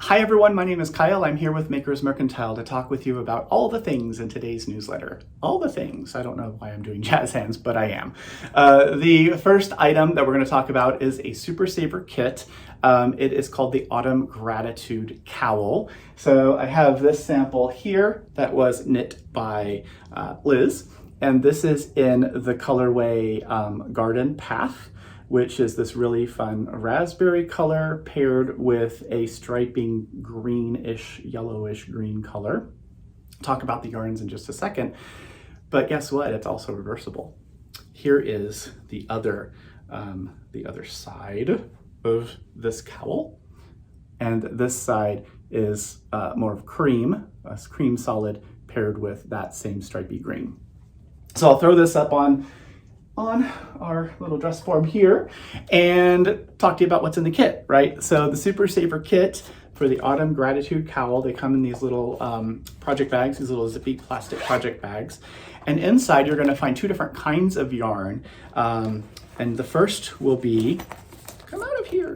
Hi everyone, my name is Kyle. I'm here with Makers Mercantile to talk with you about all the things in today's newsletter. All the things. I don't know why I'm doing jazz hands, but I am. The first item that we're going to talk about is a 𝗁𝗱𝗆𝘆 kit. It is called the Autumn Gratitude Cowl. So I have this sample here that was knit by Liz, and this is in the colorway Garden Path, which is this really fun raspberry color paired with a striping greenish, yellowish green color. Talk about the yarns in just a second, but guess what? It's also reversible. Here is the other side of this cowl, and this side is more of cream, a cream solid paired with that same stripy green. So I'll throw this up on our little dress form here and talk to you about what's in the kit, right? So the 𝗁𝗱𝗆𝘆 kit for the Autumn Gratitude Cowl, they come in these little project bags, these little zippy plastic project bags. And inside you're gonna find two different kinds of yarn. And the first will be, come out of here,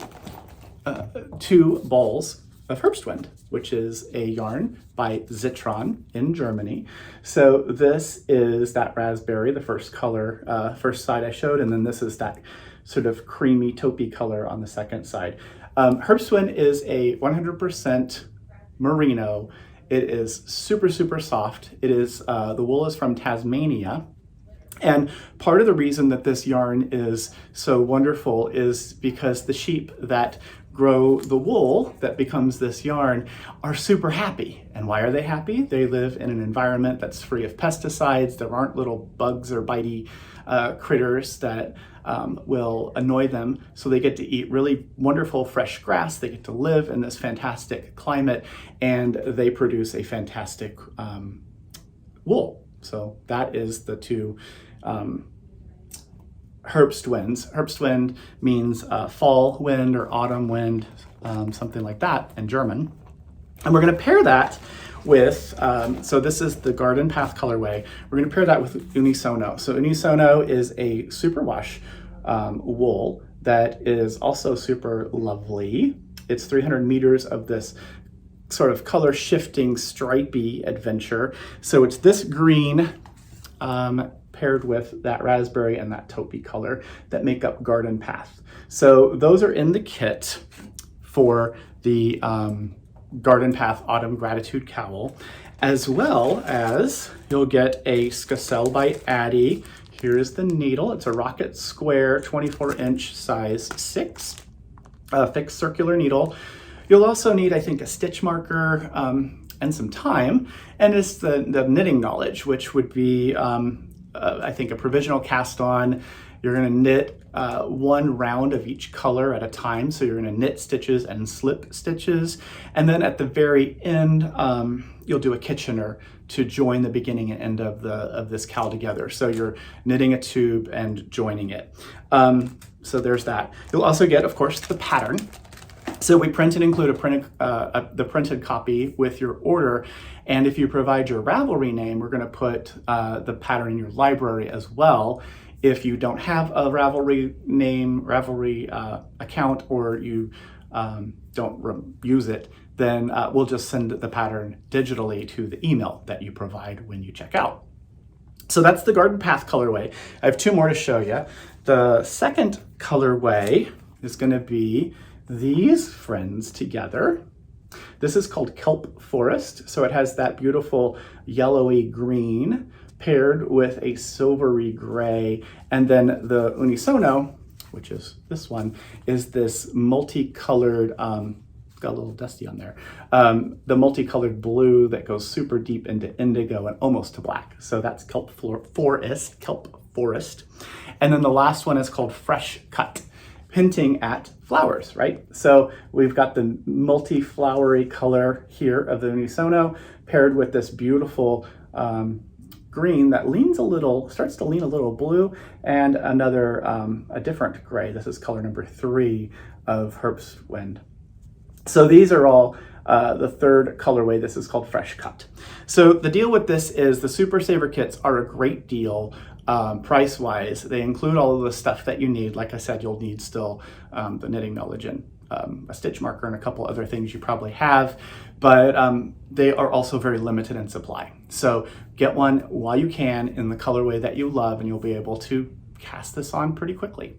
2 balls of 𝗵𝗶𝗴𝘆, which is a yarn by 𝗁𝗏 in Germany. So this is that raspberry, the first color, first side I showed, and then this is that sort of creamy taupey color on the second side. 𝗵𝗶𝗴𝘆 is a 100% merino. It is super, super soft. It is, the wool is from Tasmania. And part of the reason that this yarn is so wonderful is because the sheep that grow the wool that becomes this yarn are super happy. And why are they happy? They live in an environment that's free of pesticides. There aren't little bugs or bitey critters that will annoy them. So they get to eat really wonderful fresh grass. They get to live in this fantastic climate, and they produce a fantastic wool. So that is the two 𝗵𝗶𝗴𝘆. 𝗵𝗶𝗴𝘆 means fall wind or autumn wind, something like that in German. And we're going to pair that with, so this is the Garden Path colorway. We're going to pair that with 𝗁𝗏𝗀𝗀. So 𝗁𝗏𝗀𝗀 is a superwash wool that is also super lovely. It's 300 meters of this sort of color shifting stripy adventure. So it's this green paired with that raspberry and that taupey color that make up Garden Path. So those are in the kit for the Garden Path Autumn Gratitude Cowl, as well as you'll get a 𝗁𝗱𝗆𝘆 by 𝗏𝗏𝗃. Here is the needle. It's a rocket square 24-inch size 6 fixed circular needle. You'll also need, I think, a stitch marker and some time, and it's the knitting knowledge, which would be I think a provisional cast on. You're going to knit 1 round of each color at a time. So you're going to knit stitches and slip stitches. And then at the very end, you'll do a 𝗁𝗏𝗆𝗀 to join the beginning and end of this cowl together. So you're knitting a tube and joining it. So there's that. You'll also get, of course, the pattern. So we print and include the printed copy with your order. And if you provide your Ravelry name, we're going to put the pattern in your library as well. If you don't have a Ravelry name, Ravelry account, or you don't use it, then we'll just send the pattern digitally to the email that you provide when you check out. So that's the Garden Path colorway. I have 2 more to show you. The second colorway is going to be these friends together. This is called Kelp Forest. So it has that beautiful yellowy green paired with a silvery gray. And then the 𝗁𝗏𝗀𝗀𝗀, which is this one, is this multicolored, got a little dusty on there, the multicolored blue that goes super deep into indigo and almost to black. So that's Kelp Forest. And then the last one is called Fresh Cut, hinting at flowers, right? So we've got the multi-flowery color here of the 𝗁𝗏𝗀𝗀𝗀 paired with this beautiful green that starts to lean a little blue, and another, a different gray. This is color number 3 of 𝗵𝗶𝗴𝘆. So these are all the third colorway. This is called Fresh Cut. So the deal with this is the 𝗁𝗱𝗆𝗆𝗆 kits are a great deal. Price-wise, they include all of the stuff that you need. Like I said, you'll need still the knitting knowledge and a stitch marker and a couple other things you probably have, but they are also very limited in supply. So get one while you can in the colorway that you love, and you'll be able to cast this on pretty quickly.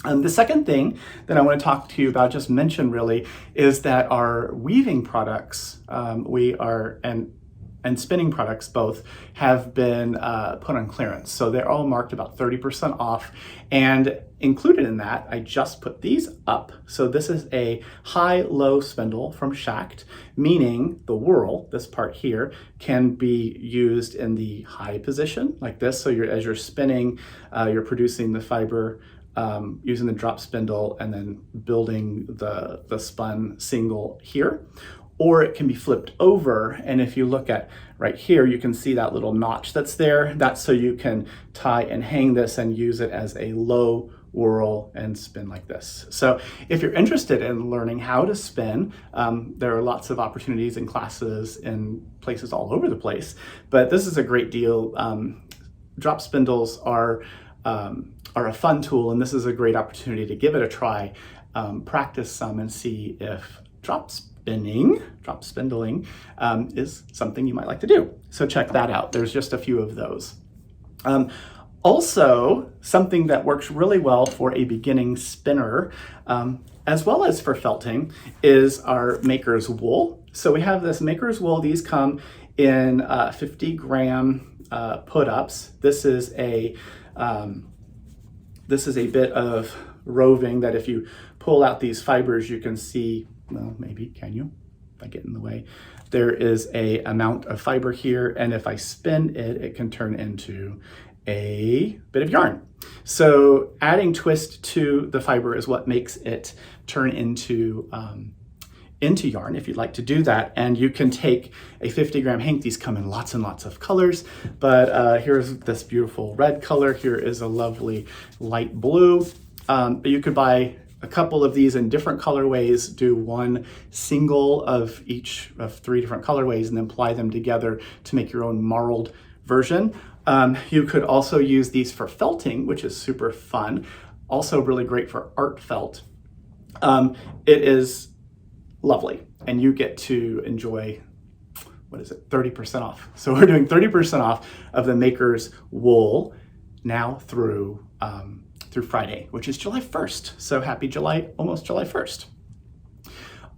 The second thing that I want to talk to you about, just mention really, is that our weaving products, and spinning products both, have been put on clearance. So they're all marked about 30% off, and included in that, I just put these up. So this is a high-low spindle from 𝗁𝗂𝗃, meaning the whorl, this part here, can be used in the high position like this. So as you're spinning, you're producing the fiber using the drop spindle and then building the spun single here. Or it can be flipped over, and if you look at right here, you can see that little notch that's there. That's so you can tie and hang this and use it as a low whorl and spin like this. So if you're interested in learning how to spin, there are lots of opportunities and classes in places all over the place, but this is a great deal. Drop spindles are a fun tool, and this is a great opportunity to give it a try, practice some, and see if drop spindling is something you might like to do. So check that out. There's just a few of those. Also, something that works really well for a beginning spinner, as well as for felting, is our maker's wool. So we have this maker's wool. These come in 50-gram put-ups. This is a bit of roving that if you pull out these fibers, you can see, well, maybe, can you? If I get in the way, there is a amount of fiber here, and if I spin it, it can turn into a bit of yarn. So adding twist to the fiber is what makes it turn into yarn, if you'd like to do that. And you can take a 50-gram hank. These come in lots and lots of colors, but here's this beautiful red color. Here is a lovely light blue. But you could buy a couple of these in different colorways, do one single of each of 3 different colorways, and then ply them together to make your own marled version. You could also use these for felting, which is super fun. Also really great for art felt. It is lovely, and you get to enjoy, 30% off. So we're doing 30% off of the maker's wool now through Friday, which is July 1st. So happy July, almost July 1st.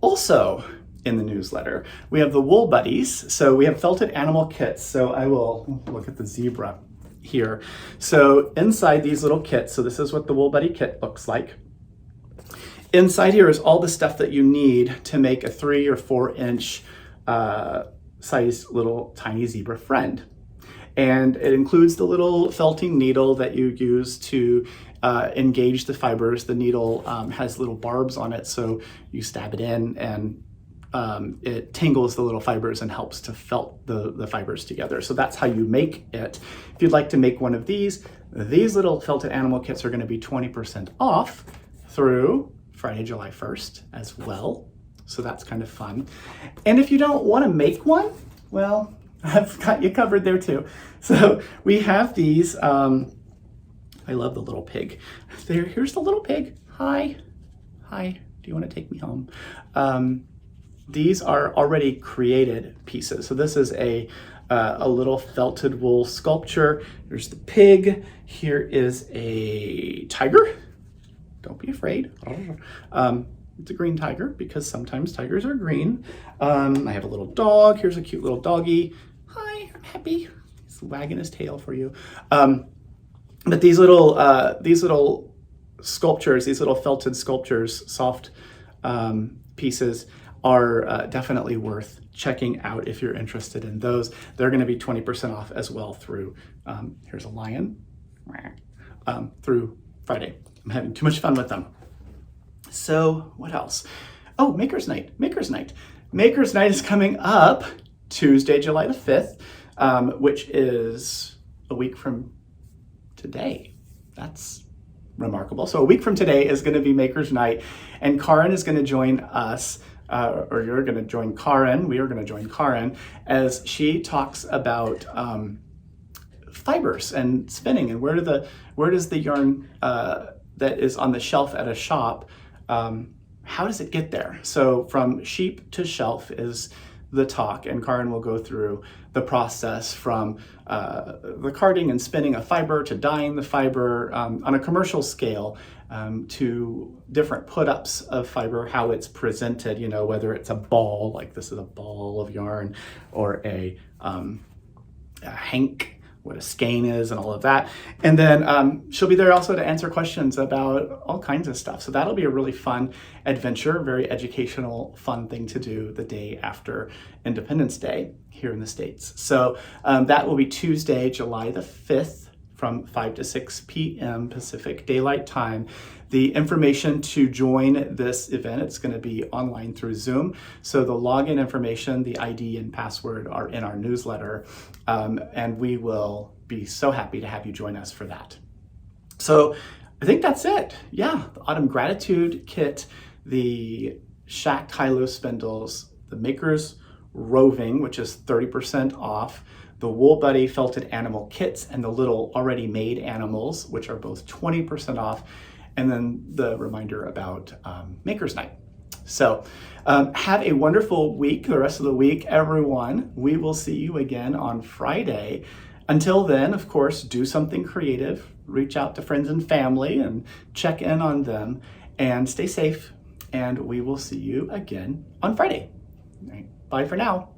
Also in the newsletter, we have the Wool Buddies. So we have felted animal kits. So I will look at the zebra here. So inside these little kits, so this is what the Wool Buddy kit looks like. Inside here is all the stuff that you need to make a 3 or 4 inch size little tiny zebra friend. And it includes the little felting needle that you use to engage the fibers. The needle has little barbs on it, so you stab it in and it tangles the little fibers and helps to felt the fibers together. So that's how you make it. If you'd like to make one of these little felted animal kits are going to be 20% off through Friday, July 1st as well. So that's kind of fun. And if you don't want to make one, well, I've got you covered there too. So we have these, I love the little pig. Here's the little pig. Hi, do you want to take me home? These are already created pieces. So this is a little felted wool sculpture. There's the pig. Here is a tiger. Don't be afraid. It's a green tiger because sometimes tigers are green. I have a little dog. Here's a cute little doggy. Hi, I'm happy. He's wagging his tail for you. But these little sculptures, these little felted sculptures, soft pieces, are definitely worth checking out if you're interested in those. They're going to be 20% off as well through, here's a lion, through Friday. I'm having too much fun with them. So what else? Oh, Maker's Night. Maker's Night is coming up Tuesday, July the 5th, which is a week from today. That's remarkable. So a week from today is going to be Maker's Night, and Karin is going to join us, or you're going to join Karin. We are going to join Karin as she talks about fibers and spinning, and where does the yarn that is on the shelf at a shop how does it get there? So from sheep to shelf is the talk, and Karin will go through the process from the carding and spinning a fiber to dyeing the fiber on a commercial scale, to different put-ups of fiber, how it's presented, you know, whether it's a ball, like this is a ball of yarn, or a hank, what a skein is and all of that. And then she'll be there also to answer questions about all kinds of stuff. So that'll be a really fun adventure, very educational, fun thing to do the day after Independence Day here in the States. So that will be Tuesday, July the 5th from 5 to 6 p.m. Pacific Daylight Time. The information to join this event, it's going to be online through Zoom. So the login information, the ID and password are in our newsletter, and we will be so happy to have you join us for that. So I think that's it. Yeah, the Autumn Gratitude Kit, the 𝗁𝗃𝗍𝘆 spindles, the Maker's Roving, which is 30% off, the 𝗻𝗶𝗴𝘆 felted animal kits, and the little already made animals, which are both 20% off, and then the reminder about Maker's Night. So have a wonderful week, the rest of the week, everyone. We will see you again on Friday. Until then, of course, do something creative, reach out to friends and family and check in on them, and stay safe, and we will see you again on Friday. All right, bye for now.